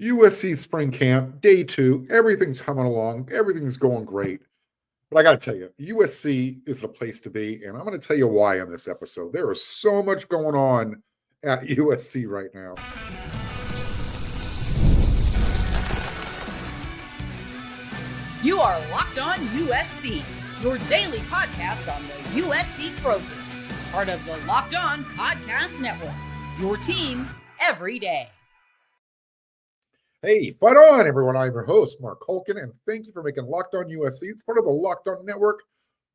USC spring camp, day 2, everything's humming along, everything's going great. But I got to tell you, USC is the place to be, and I'm going to tell you why on this episode. There is so much going on at USC right now. You are Locked On USC, your daily podcast on the USC Trojans, part of the Locked On Podcast Network, your team every day. Hey, fight on, everyone. I'm your host, Mark Holkin, and thank you for making Locked On USC. It's part of the Locked On Network,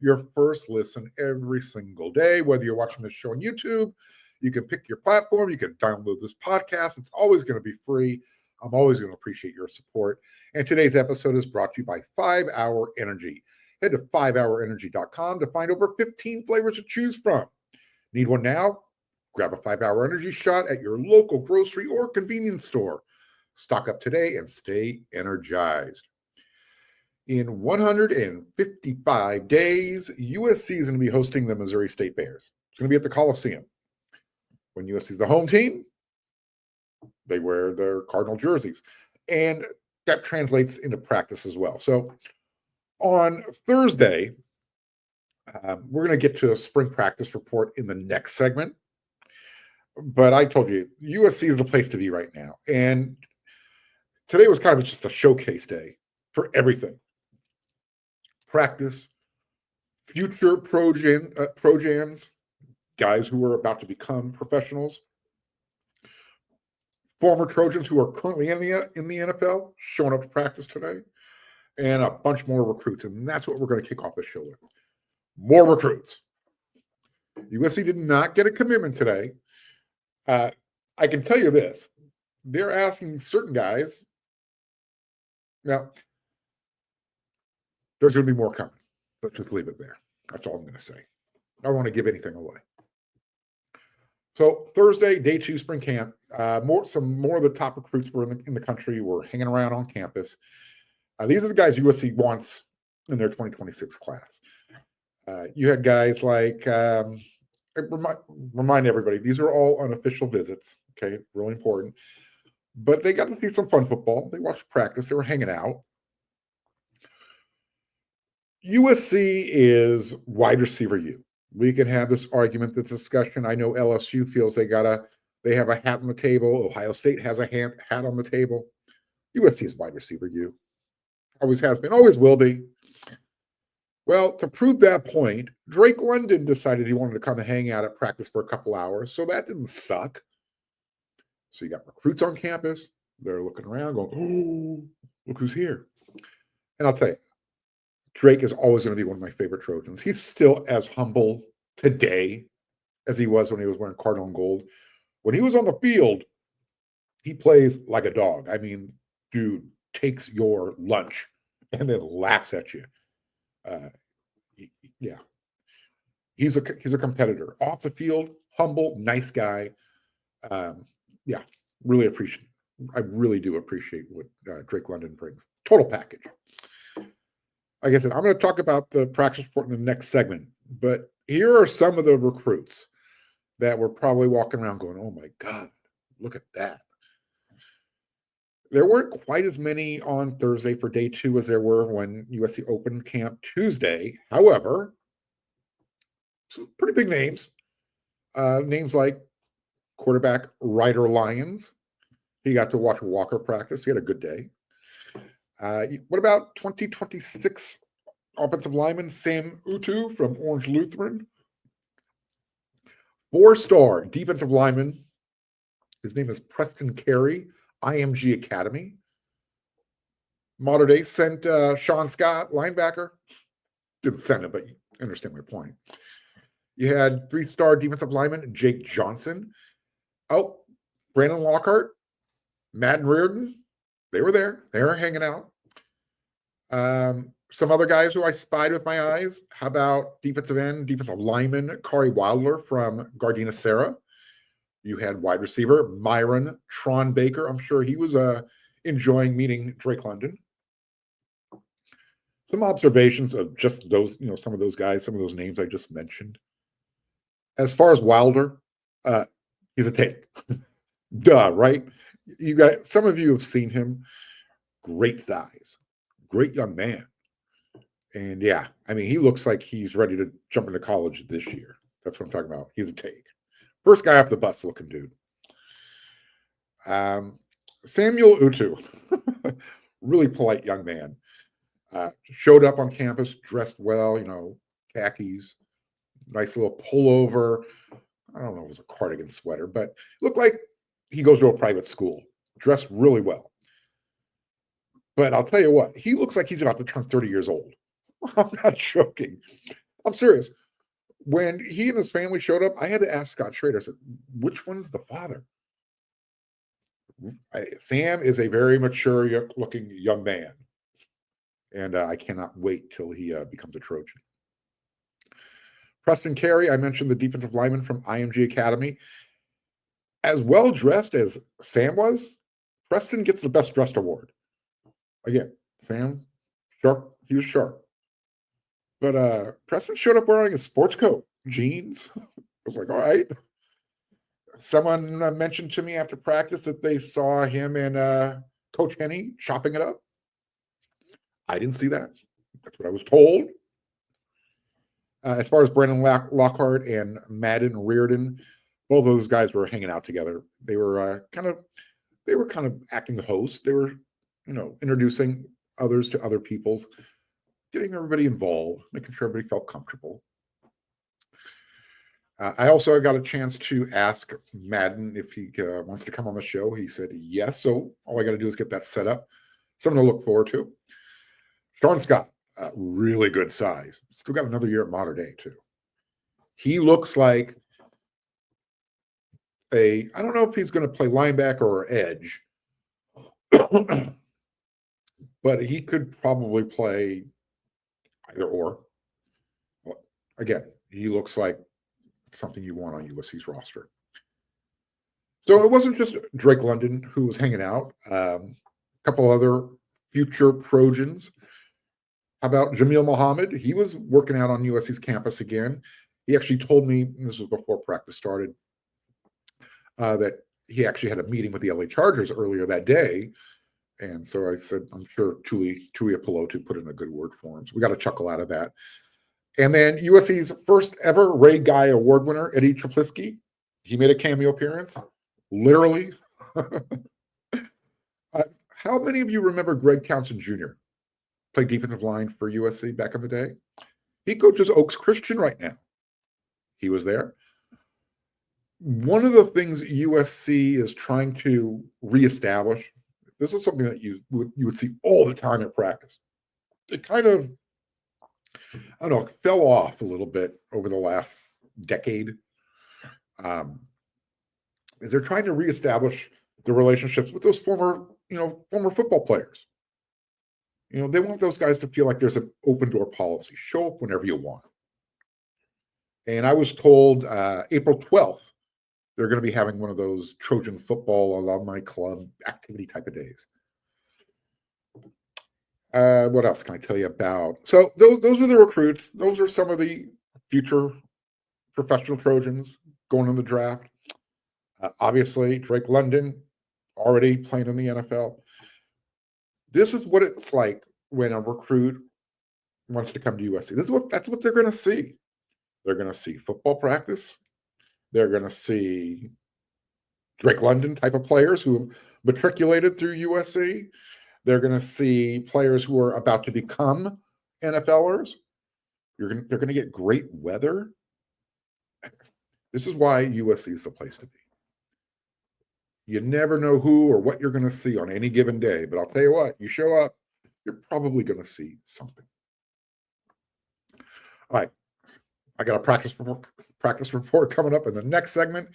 your first listen every single day. Whether you're watching this show on YouTube, you can pick your platform, you can download this podcast. It's always going to be free. I'm always going to appreciate your support. And today's episode is brought to you by 5-Hour Energy. Head to 5hourenergy.com to find over 15 flavors to choose from. Need one now? Grab a 5-Hour Energy shot at your local grocery or convenience store. Stock up today and stay energized. In 155 days, USC is going to be hosting the Missouri State Bears. It's going to be at the Coliseum. When USC is the home team, they wear their Cardinal jerseys. And that translates into practice as well. So on Thursday, we're going to get to a spring practice report in the next segment. But I told you, USC is the place to be right now. And today was kind of just a showcase day for everything. Practice, future Trojans, guys who are about to become professionals, former Trojans who are currently in the NFL showing up to practice today, and a bunch more recruits. And that's what we're going to kick off the show with. More recruits. USC did not get a commitment today. I can tell you this. They're asking certain guys. Now, there's going to be more coming. Let's just leave it there. That's all I'm going to say. I don't want to give anything away. So Thursday, day 2, spring camp. Some more of the top recruits were in the country were hanging around on campus. These are the guys USC wants in their 2026 class. You had guys like, remind everybody, these are all unofficial visits. Okay, really important. But they got to see some fun football. They watched practice. They were hanging out. USC is wide receiver U. We can have this argument, this discussion. I know LSU feels they have a hat on the table. Ohio State has a hat on the table. USC is wide receiver U. Always has been, always will be. Well, to prove that point, Drake London decided he wanted to come and hang out at practice for a couple hours, so that didn't suck. So you got recruits on campus. They're looking around going, oh, look who's here. And I'll tell you, Drake is always going to be one of my favorite Trojans. He's still as humble today as he was when he was wearing Cardinal and gold. When he was on the field, he plays like a dog. I mean, dude takes your lunch and then laughs at you. Yeah. He's a competitor. Off the field, humble, nice guy. Yeah, really appreciate. I really do appreciate what Drake London brings. Total package. Like I said, I'm going to talk about the practice report in the next segment, but here are some of the recruits that were probably walking around going, oh my God, look at that. There weren't quite as many on Thursday for day 2 as there were when USC opened camp Tuesday. However, some pretty big names. Names like quarterback Ryder Lyons. He got to watch Walker practice. He had a good day. What about 2026 offensive lineman Sam Utu from Orange Lutheran? 4-star defensive lineman. His name is Preston Carey, IMG Academy. Modern day sent Sean Scott, linebacker. Didn't send him, but you understand my point. You had 3-star defensive lineman Jake Johnson. Oh, Brandon Lockhart, Madden Reardon. They were there. They were hanging out. Some other guys who I spied with my eyes. How about defensive lineman Kari Wilder from Gardena Serra? You had wide receiver Myron Tron Baker. I'm sure he was enjoying meeting Drake London. Some observations of just those, some of those guys, some of those names I just mentioned. As far as Wilder, he's a take. Duh, right? You guys, some of you have seen him. Great size, great young man. And yeah, I mean, he looks like he's ready to jump into college this year. That's what I'm talking about. He's a take. First guy off the bus looking dude. Samuel Utu, really polite young man. Showed up on campus, dressed well, khakis, nice little pullover. I don't know if it was a cardigan sweater, but looked like he goes to a private school, dressed really well. But I'll tell you what, he looks like he's about to turn 30 years old. I'm not joking. I'm serious. When he and his family showed up, I had to ask Scott Schrader, I said, which one's the father? Sam is a very mature looking young man. And I cannot wait till he becomes a Trojan. Preston Carey, I mentioned the defensive lineman from IMG Academy. As well dressed as Sam was, Preston gets the best dressed award. Again, Sam, sharp, he was sharp. But Preston showed up wearing a sports coat, jeans. I was like, all right. Someone mentioned to me after practice that they saw him and Coach Henny chopping it up. I didn't see that. That's what I was told. As far as Brandon Lockhart and Madden Reardon, both of those guys were hanging out together. They were kind of acting the host. They were, introducing others to other people, getting everybody involved, making sure everybody felt comfortable. I also got a chance to ask Madden if he wants to come on the show. He said yes. So all I got to do is get that set up. Something to look forward to. Sean Scott, really good size. Still got another year at Mater Dei, too. He looks like I don't know if he's going to play linebacker or edge, but he could probably play either or. Again, he looks like something you want on USC's roster. So it wasn't just Drake London who was hanging out. A couple other future Trojans. How about Jamil Muhammad? He was working out on USC's campus again. He actually told me, and this was before practice started, that he actually had a meeting with the LA Chargers earlier that day. And so I said, I'm sure Tui Pelotu put in a good word for him. So we got a chuckle out of that. And then USC's first ever Ray Guy Award winner, Eddie Traplisky. He made a cameo appearance, literally. How many of you remember Greg Townsend Jr.? Played defensive line for USC back in the day. He coaches Oaks Christian right now. He was there. One of the things USC is trying to reestablish, this is something that you would see all the time at practice. It kind of, I don't know, fell off a little bit over the last decade. Is they're trying to reestablish the relationships with those former football players. They want those guys to feel like there's an open door policy. Show up whenever you want. And I was told April 12th, they're going to be having one of those Trojan football alumni club activity type of days. What else can I tell you about? So those are the recruits. Those are some of the future professional Trojans going in the draft. Obviously, Drake London already playing in the NFL. This is what it's like when a recruit wants to come to USC. That's what they're going to see. They're going to see football practice. They're going to see Drake London type of players who have matriculated through USC. They're going to see players who are about to become NFLers. They're going to get great weather. This is why USC is the place to be. You never know who or what you're going to see on any given day, but I'll tell you what, you show up, you're probably going to see something. All right, I got a practice report coming up in the next segment,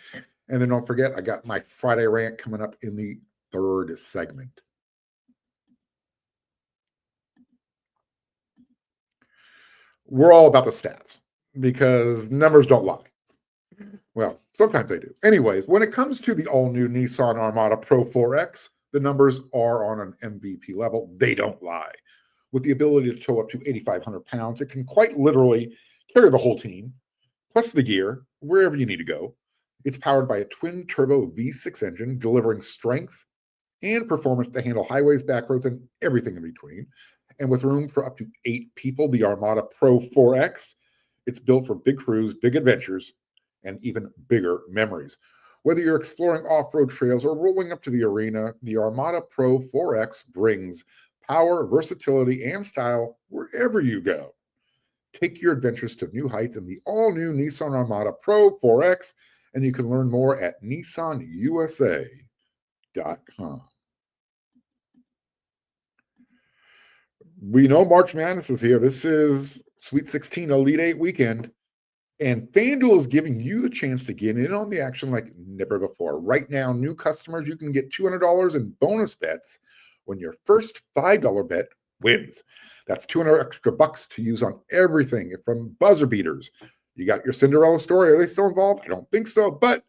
and then don't forget, I got my Friday rant coming up in the third segment. We're all about the stats because numbers don't lie. Well, sometimes they do. Anyways, when it comes to the all-new Nissan Armada Pro 4X, the numbers are on an MVP level. They don't lie. With the ability to tow up to 8,500 pounds, it can quite literally carry the whole team, plus the gear, wherever you need to go. It's powered by a twin-turbo V6 engine, delivering strength and performance to handle highways, back roads, and everything in between. And with room for up to 8 people, the Armada Pro 4X, it's built for big crews, big adventures, and even bigger memories. Whether you're exploring off-road trails or rolling up to the arena, the Armada Pro 4X brings power, versatility, and style wherever you go. Take your adventures to new heights in the all-new Nissan Armada Pro 4X, and you can learn more at nissanusa.com. We know March Madness is here. This is Sweet 16 Elite 8 weekend, and FanDuel is giving you the chance to get in on the action like never before. Right now, new customers, you can get $200 in bonus bets when your first $5 bet wins. That's 200 extra bucks to use on everything from buzzer beaters. You got your Cinderella story. Are they still involved? I don't think so, but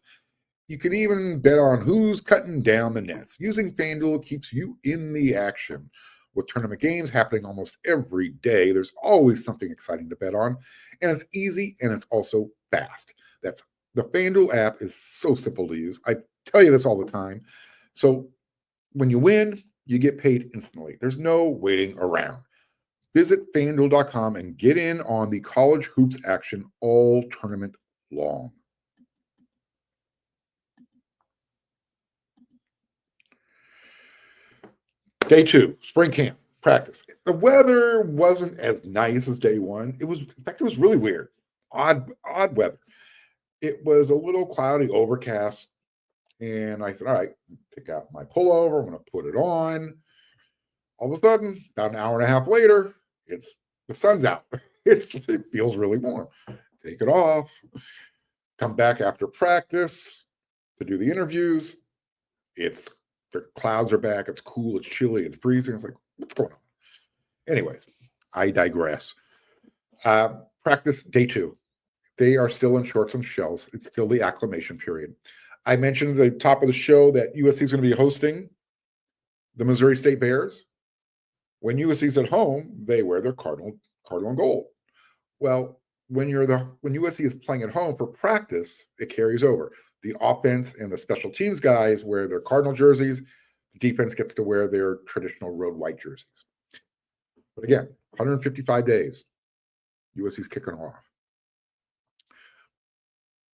you can even bet on who's cutting down the nets. Using FanDuel keeps you in the action. With tournament games happening almost every day, there's always something exciting to bet on, and it's easy and it's also fast. The FanDuel app is so simple to use. I tell you this all the time. So when you win, you get paid instantly. There's no waiting around. Visit FanDuel.com and get in on the college hoops action all tournament long. Day 2, spring camp, practice. The weather wasn't as nice as day 1. In fact, it was really weird. Odd weather. It was a little cloudy, overcast, and I said, all right, pick out my pullover. I'm going to put it on. All of a sudden, about an hour and a half later, the sun's out. It feels really warm. Take it off. Come back after practice to do the interviews. The clouds are back. It's cool. It's chilly. It's freezing. It's like, what's going on? Anyways, I digress. Practice day 2. They are still in shorts and shells. It's still the acclimation period. I mentioned at the top of the show that USC is going to be hosting the Missouri State Bears. When USC's at home, they wear their cardinal and gold. Well, when USC is playing at home for practice, it carries over. The offense and the special teams guys wear their cardinal jerseys. The defense gets to wear their traditional road white jerseys. But again, 155 days, USC's kicking off.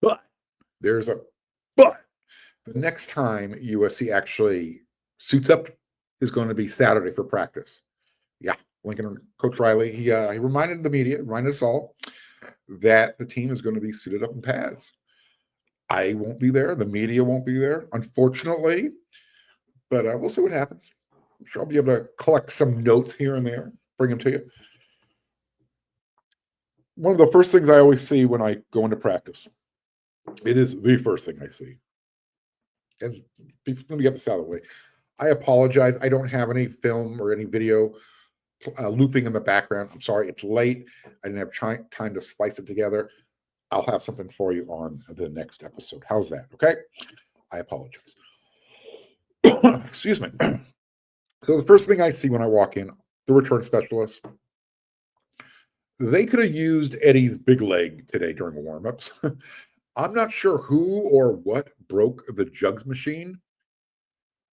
But there's a but. The next time USC actually suits up is going to be Saturday for practice. Yeah, Lincoln Coach Riley, he reminded the media, reminded us all, that the team is going to be suited up in pads. I won't be there. The media won't be there, unfortunately. But we'll see what happens. I'm sure I'll be able to collect some notes here and there, bring them to you. One of the first things I always see when I go into practice, it is the first thing I see. And let me get this out of the way. I apologize. I don't have any film or any video looping in the background. I'm sorry. It's late. I didn't have time to splice it together. I'll have something for you on the next episode. How's that? Okay. I apologize. Excuse me. So the first thing I see when I walk in, the return specialist, they could have used Eddie's big leg today during warmups. I'm not sure who or what broke the jugs machine,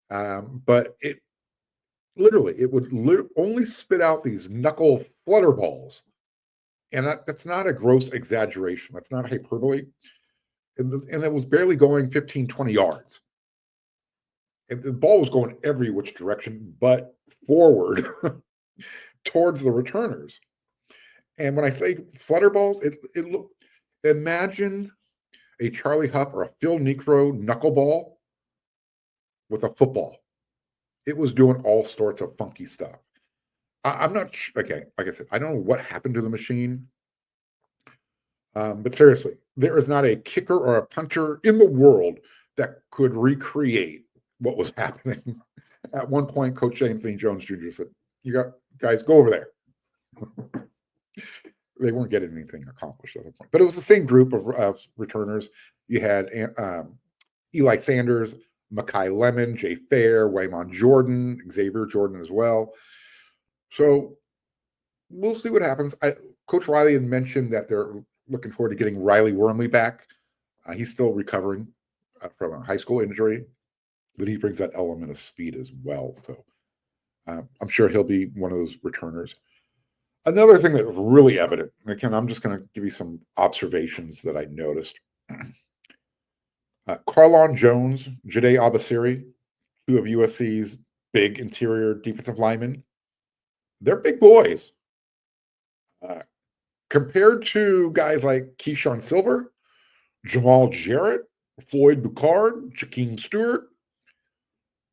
but it would only spit out these knuckle flutter balls. And that's not a gross exaggeration. That's not hyperbole. And it was barely going 15, 20 yards. And the ball was going every which direction, but forward towards the returners. And when I say flutter balls, imagine a Charlie Huff or a Phil Necro knuckleball with a football. It was doing all sorts of funky stuff. I'm not sure. Okay, like I said, I don't know what happened to the machine. But seriously, there is not a kicker or a punter in the world that could recreate what was happening. At one point, Coach Anthony Jones Jr. said, guys, go over there. They weren't getting anything accomplished at that point. But it was the same group of returners. You had Eli Sanders, Makai Lemon, Jay Fair, Waymon Jordan, Xavier Jordan as well. So we'll see what happens. Coach Riley had mentioned that they're looking forward to getting Riley Wormley back. He's still recovering from a high school injury. but he brings that element of speed as well. So I'm sure he'll be one of those returners. Another thing that was really evident, and again, I'm just going to give you some observations that I noticed. Carlon Jones, Jade Abasiri, two of USC's big interior defensive linemen, they're big boys. Compared to guys like Keyshawn Silver, Jamal Jarrett, Floyd Boucard, Jakeem Stewart,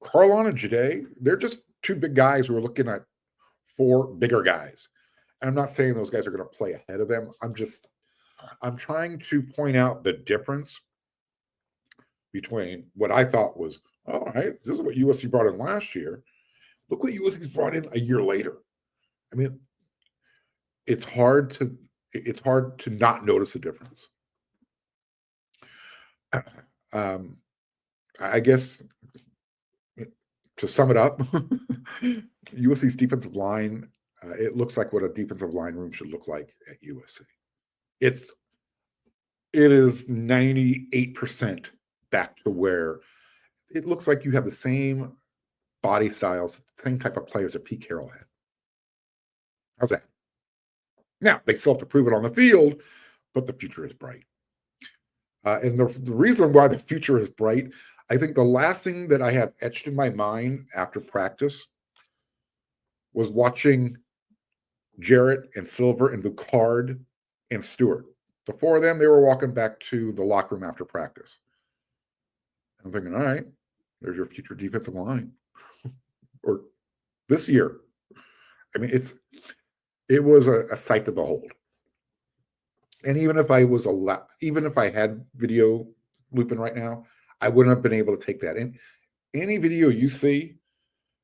Carlon and Jade, they're just two big guys who are looking at four bigger guys. And I'm not saying those guys are going to play ahead of them. I'm trying to point out the difference between what I thought was, all right, this is what USC brought in last year. Look what USC's brought in a year later. I mean, it's hard to not notice a difference. I guess to sum it up, USC's defensive line, it looks like what a defensive line room should look like at USC. It is 98% back to where it looks like you have the same body styles, same type of players that Pete Carroll had. How's that? Now, they still have to prove it on the field, but the future is bright. And the reason why the future is bright, I think the last thing that I have etched in my mind after practice was watching Jarrett and Silver and Boucard and Stewart. The four of them, they were walking back to the locker room after practice. I'm thinking, all right, there's your future defensive line. Or this year. I mean, it was a sight to behold. And even if I had video looping right now, I wouldn't have been able to take that. And any video you see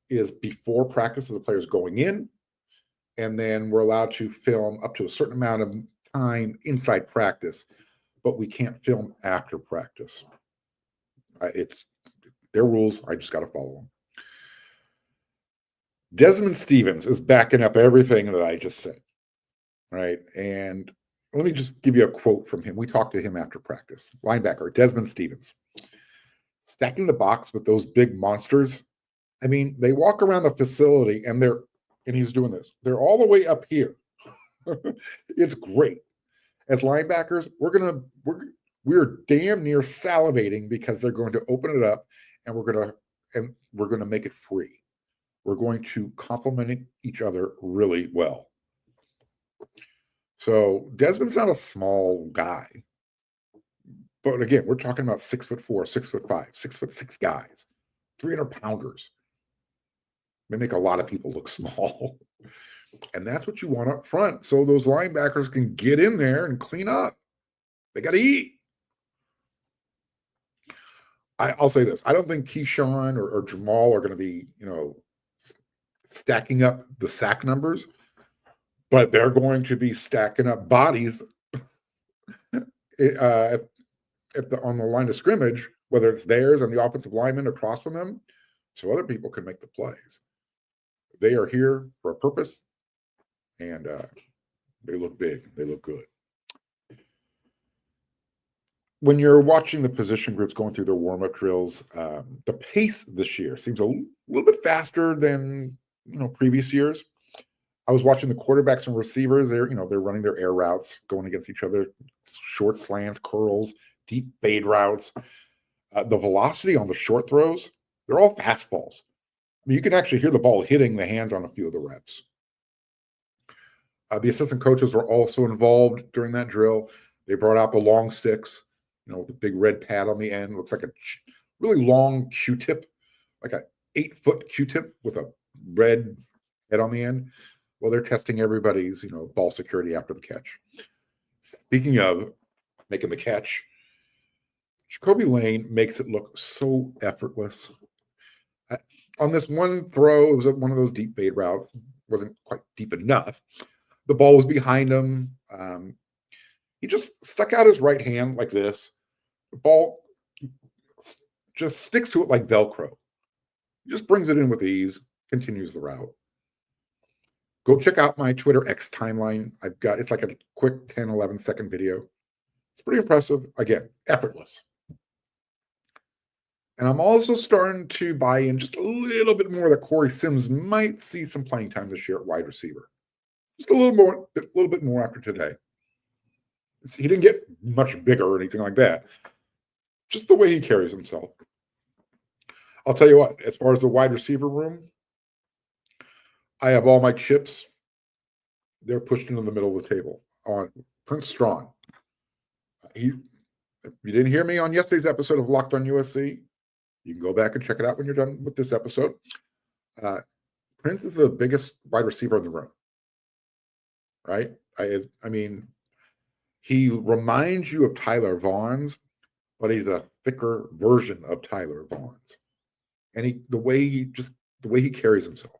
is before practice of the players going in, and then we're allowed to film up to a certain amount of time inside practice, but we can't film after practice. It's their rules. I just got to follow them. Desmond Stevens is backing up everything that I just said, right? And let me just give you a quote from him. We talked to him after practice. Linebacker, Desmond Stevens. Stacking the box with those big monsters. I mean, they walk around the facility and he's doing this. They're all the way up here. It's great. As linebackers, we're damn near salivating because they're going to open it up and we're going to make it free. We're going to complement each other really well. So Desmond's not a small guy. But again, we're talking about 6'4", 6'5", 6'6" guys, 300-pounders. They make a lot of people look small. And that's what you want up front. So those linebackers can get in there and clean up. They got to eat. I'll say this. I don't think Keyshawn or Jamal are going to be, stacking up the sack numbers, but they're going to be stacking up bodies on the line of scrimmage, whether it's theirs and the offensive lineman across from them, so other people can make the plays. They are here for a purpose, and they look big. They look good. When you're watching the position groups going through their warm-up drills, the pace this year seems a little bit faster than previous years. I was watching the quarterbacks and receivers. They're running their air routes, going against each other, short slants, curls, deep fade routes. The velocity on the short throws, they're all fastballs. I mean, you can actually hear the ball hitting the hands on a few of the reps. The assistant coaches were also involved during that drill. They brought out the long sticks, with the big red pad on the end. Looks like a really long Q-tip, like a 8-foot Q-tip with a red head on the end. Well, they're testing everybody's, ball security after the catch. Speaking of making the catch, Jacoby Lane makes it look so effortless. On this one throw, it was one of those deep fade routes. Wasn't quite deep enough. The ball was behind him. He just stuck out his right hand like this. The ball just sticks to it like Velcro. He just brings it in with ease, continues the route. Go check out my Twitter X timeline. It's like a quick 10, 11 second video. It's pretty impressive. Again, effortless. And I'm also starting to buy in just a little bit more that Corey Sims might see some playing time this year at wide receiver. Just a little bit more after today. He didn't get much bigger or anything like that. Just the way he carries himself. I'll tell you what, as far as the wide receiver room, I have all my chips. They're pushed into the middle of the table on Prince Strong. If you didn't hear me on yesterday's episode of Locked on USC, you can go back and check it out when you're done with this episode. Prince is the biggest wide receiver in the room, right? I mean, he reminds you of Tyler Vaughns, but he's a thicker version of Tyler Vaughns. And the way he carries himself,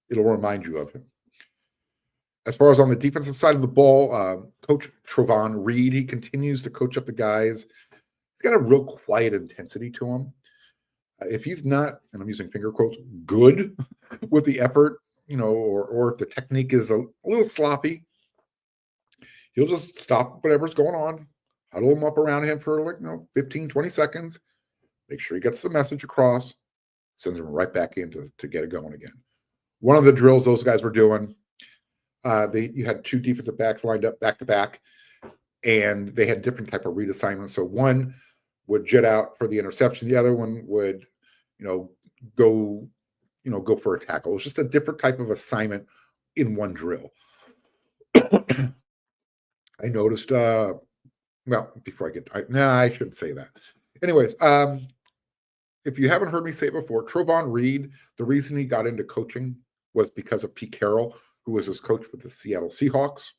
it'll remind you of him. As far as on the defensive side of the ball, Coach Trojans Reed, he continues to coach up the guys. He's got a real quiet intensity to him. If he's not, and I'm using finger quotes, good with the effort, or if the technique is a little sloppy, he'll just stop whatever's going on, huddle him up around him for 15, 20 seconds, make sure he gets the message across, sends him right back in to get it going again. One of the drills those guys were doing, you had two defensive backs lined up back to back, and they had different type of read assignments. So one would jet out for the interception, the other one would, go for a tackle. It was just a different type of assignment in one drill. I noticed. Before I shouldn't say that. Anyways, if you haven't heard me say it before, Trojans Reed, the reason he got into coaching was because of Pete Carroll, who was his coach with the Seattle Seahawks.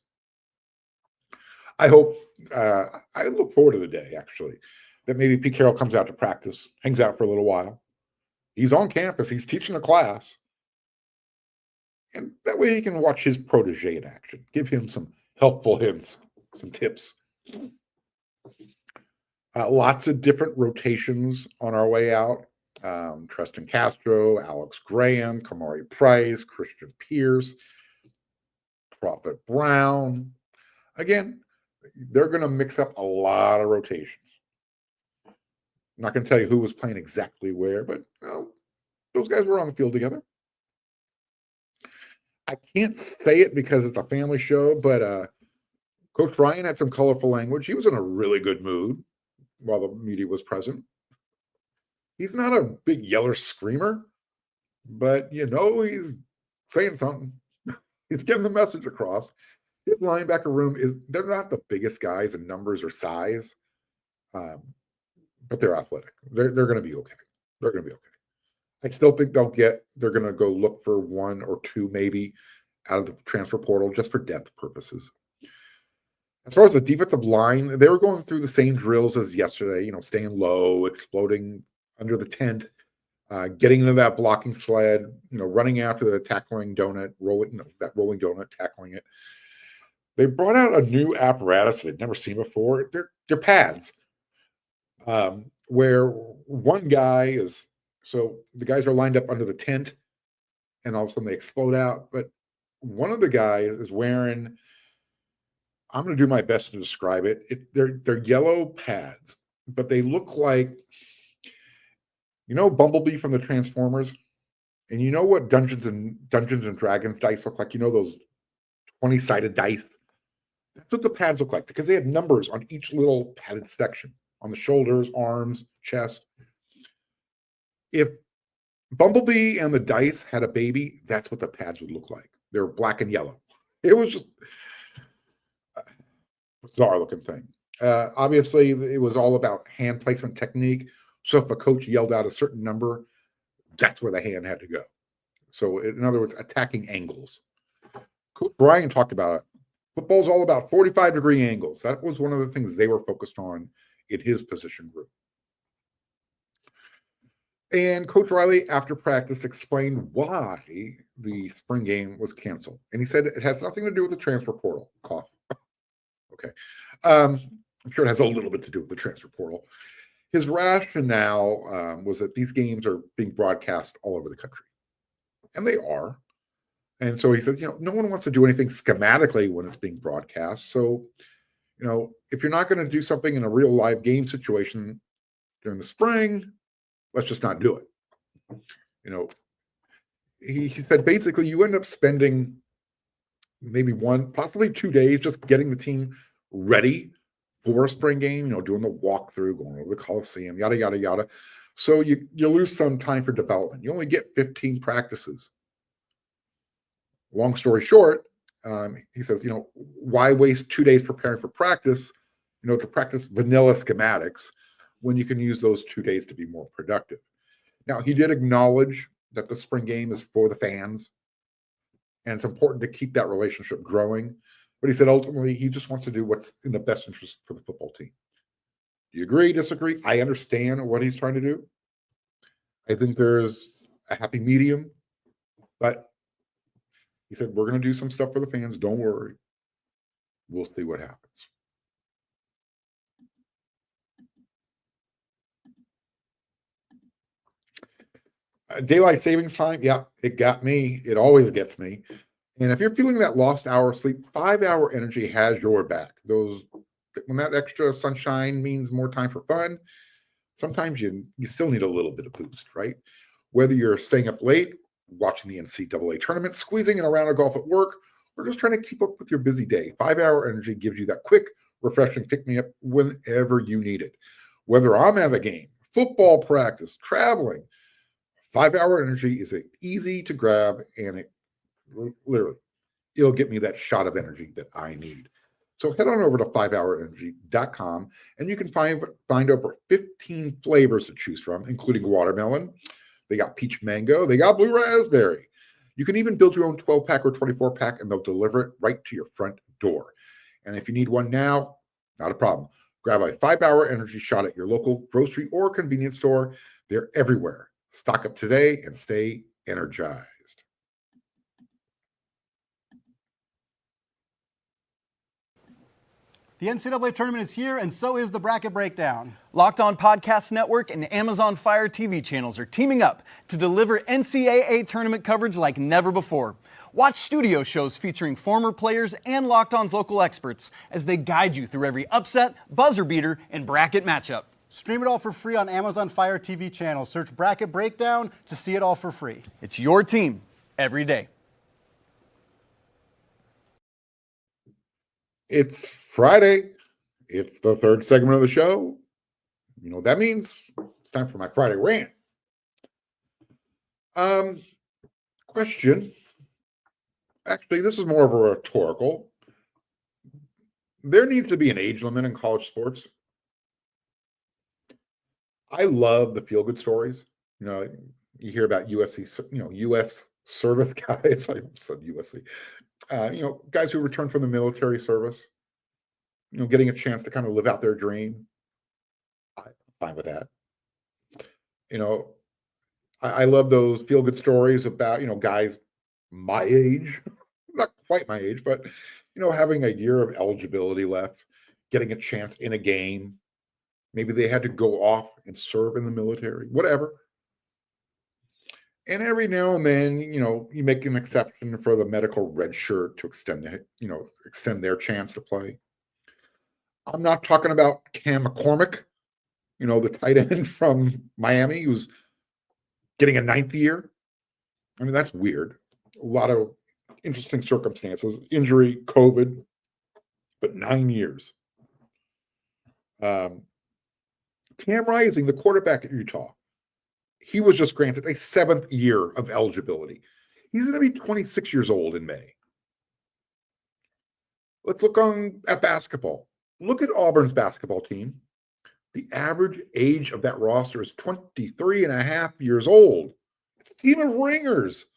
I look forward to the day, actually, that maybe Pete Carroll comes out to practice, hangs out for a little while. He's on campus. He's teaching a class. And that way he can watch his protege in action, give him some helpful hints, some tips. Lots of different rotations on our way out. Tristan Castro, Alex Graham, Kamari Price, Christian Pierce, Prophet Brown. Again, they're going to mix up a lot of rotations. I'm not going to tell you who was playing exactly where, but those guys were on the field together. I can't say it because it's a family show, but Coach Ryan had some colorful language. He was in a really good mood while the media was present. He's not a big yeller screamer, but he's saying something. He's getting the message across. His linebacker room they're not the biggest guys in numbers or size, but they're athletic. They're going to be okay. They're going to be okay. I still think they're going to go look for one or two maybe out of the transfer portal just for depth purposes. As far as the defensive line, they were going through the same drills as yesterday, staying low, exploding under the tent, getting into that blocking sled, running after the tackling donut, that rolling donut, tackling it. They brought out a new apparatus that I'd never seen before. They're pads, where one guy so the guys are lined up under the tent, and all of a sudden they explode out. But one of the guys is wearing, I'm going to do my best to describe it. They're yellow pads, but they look like, Bumblebee from the Transformers, and you know what Dungeons and Dragons dice look like. Those 20-sided dice. That's what the pads look like, because they had numbers on each little padded section, on the shoulders, arms, chest. If Bumblebee and the dice had a baby, that's what the pads would look like. They were black and yellow. It was just a bizarre looking thing. Obviously, it was all about hand placement technique. So if a coach yelled out a certain number, that's where the hand had to go. So in other words, attacking angles. Coach Brian talked about it. Football's all about 45-degree angles. That was one of the things they were focused on in his position group. And Coach Riley, after practice, explained why the spring game was canceled. And he said it has nothing to do with the transfer portal. Cough. Okay. I'm sure it has a little bit to do with the transfer portal. His rationale was that these games are being broadcast all over the country. And they are. And so he says, no one wants to do anything schematically when it's being broadcast. So, if you're not going to do something in a real live game situation during the spring, let's just not do it. You know, he said basically you end up spending maybe 1, possibly 2 days just getting the team ready for a spring game, doing the walkthrough, going over the Coliseum, yada, yada, yada. So you lose some time for development. You only get 15 practices. Long story short, he says, why waste 2 days preparing for practice, to practice vanilla schematics when you can use those 2 days to be more productive. Now, he did acknowledge that the spring game is for the fans, and it's important to keep that relationship growing. But he said ultimately he just wants to do what's in the best interest for the football team. Do you agree, disagree? I understand what he's trying to do. I think there's a happy medium, but he said, we're going to do some stuff for the fans. Don't worry. We'll see what happens. Daylight savings time, yeah, it got me. It always gets me. And if you're feeling that lost hour of sleep, 5-Hour Energy has your back. When that extra sunshine means more time for fun, sometimes you still need a little bit of boost, right? Whether you're staying up late, watching the NCAA tournament, squeezing in a round of golf at work, or just trying to keep up with your busy day, 5-Hour Energy gives you that quick, refreshing pick-me-up whenever you need it. Whether I'm at a game, football practice, traveling, 5-Hour Energy is easy to grab, and it'll get me that shot of energy that I need. So head on over to 5hourenergy.com, and you can find over 15 flavors to choose from, including watermelon. They got peach mango. They got blue raspberry. You can even build your own 12-pack or 24-pack, and they'll deliver it right to your front door. And if you need one now, not a problem. Grab a 5-Hour Energy shot at your local grocery or convenience store. They're everywhere. Stock up today and stay energized. The NCAA tournament is here, and so is the bracket breakdown. Locked On Podcast Network and Amazon Fire TV channels are teaming up to deliver NCAA tournament coverage like never before. Watch studio shows featuring former players and Locked On's local experts as they guide you through every upset, buzzer beater, and bracket matchup. Stream it all for free on Amazon Fire TV channel. Search Bracket Breakdown to see it all for free. It's your team every day. It's Friday. It's the third segment of the show. You know what that means? It's time for my Friday rant. Question. Actually, this is more of a rhetorical. There needs to be an age limit in college sports. I love the feel-good stories. You hear about USC, U.S. service guys. I said USC. Guys who return from the military service, getting a chance to kind of live out their dream. I'm fine with that. I love those feel-good stories about, guys my age, not quite my age, but, having a year of eligibility left, getting a chance in a game. Maybe they had to go off and serve in the military, whatever. And every now and then, you make an exception for the medical red shirt to extend their chance to play. I'm not talking about Cam McCormick, the tight end from Miami who's getting a 9th year. I mean, that's weird. A lot of interesting circumstances, injury, COVID, but 9 years. Cam Rising, the quarterback at Utah, he was just granted a 7th year of eligibility. He's going to be 26 years old in May. Let's look at basketball. Look at Auburn's basketball team. The average age of that roster is 23 and a half years old. It's a team of ringers.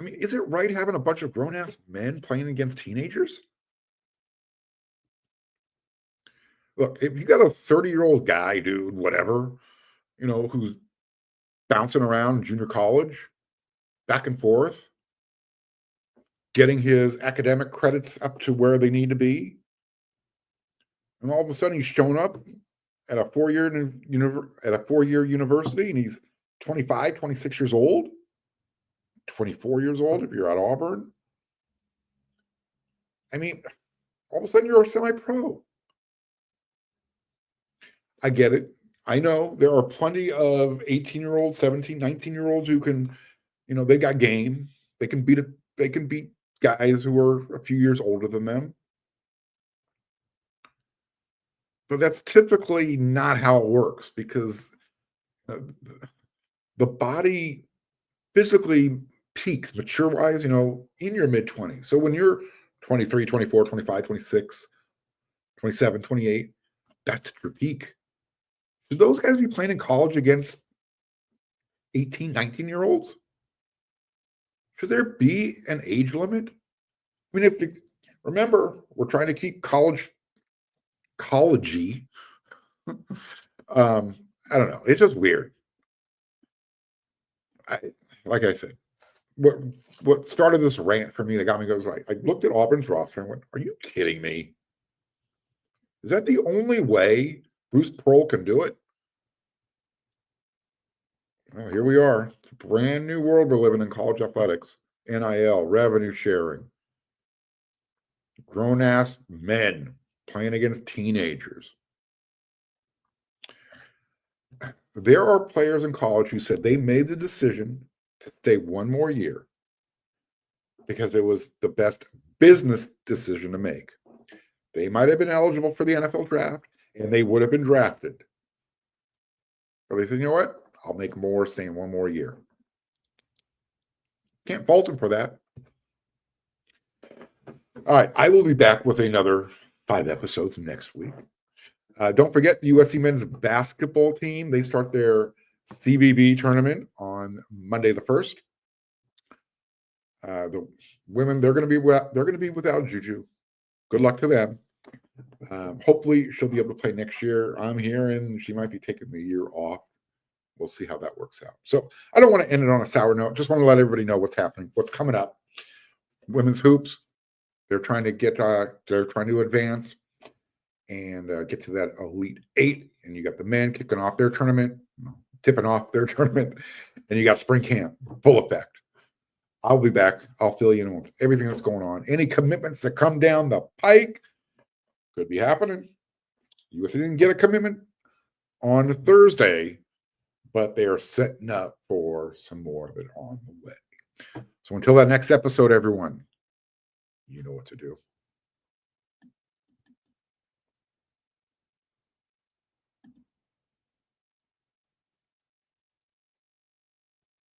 I mean, is it right having a bunch of grown-ass men playing against teenagers? Look, if you got a 30-year-old guy, dude, whatever, who's bouncing around junior college, back and forth, getting his academic credits up to where they need to be, and all of a sudden he's showing up at a four-year university, and he's 25, 26 years old, 24 years old if you're at Auburn. I mean, all of a sudden you're a semi-pro. I get it. I know there are plenty of 18-year-olds, 17, 19-year-olds who can, they got game. They can beat guys who are a few years older than them. But that's typically not how it works because the body physically peaks mature-wise, in your mid-20s. So when you're 23, 24, 25, 26, 27, 28, that's your peak. Should those guys be playing in college against 18, 19-year-olds? Should there be an age limit? I mean, remember, we're trying to keep collegey. I don't know. It's just weird. Like I said, what started this rant for me that got me goes like, I looked at Auburn's roster and went, "Are you kidding me? Is that the only way Bruce Pearl can do it?" Well, here we are. It's a brand new world we're living in college athletics. NIL, revenue sharing. Grown-ass men playing against teenagers. There are players in college who said they made the decision to stay one more year because it was the best business decision to make. They might have been eligible for the NFL draft, and they would have been drafted. But they said, you know what? I'll make more staying one more year. Can't fault them for that. All right, I will be back with another 5 episodes next week. Don't forget the USC men's basketball team. They start their CBB tournament on Monday the 1st. The women, they're going to be without Juju. Good luck to them. Hopefully she'll be able to play next year. I'm hearing she might be taking the year off. We'll see how that works out. So I don't want to end it on a sour note. Just want to let everybody know what's happening, what's coming up. Women's hoops, they're trying to advance and get to that Elite 8. And you got the men kicking off their tournament, tipping off their tournament, and you got spring camp, full effect. I'll be back. I'll fill you in with everything that's going on. Any commitments that come down the pike could be happening. USC didn't get a commitment on Thursday, but they are setting up for some more that are on the way. So until that next episode, everyone, you know what to do.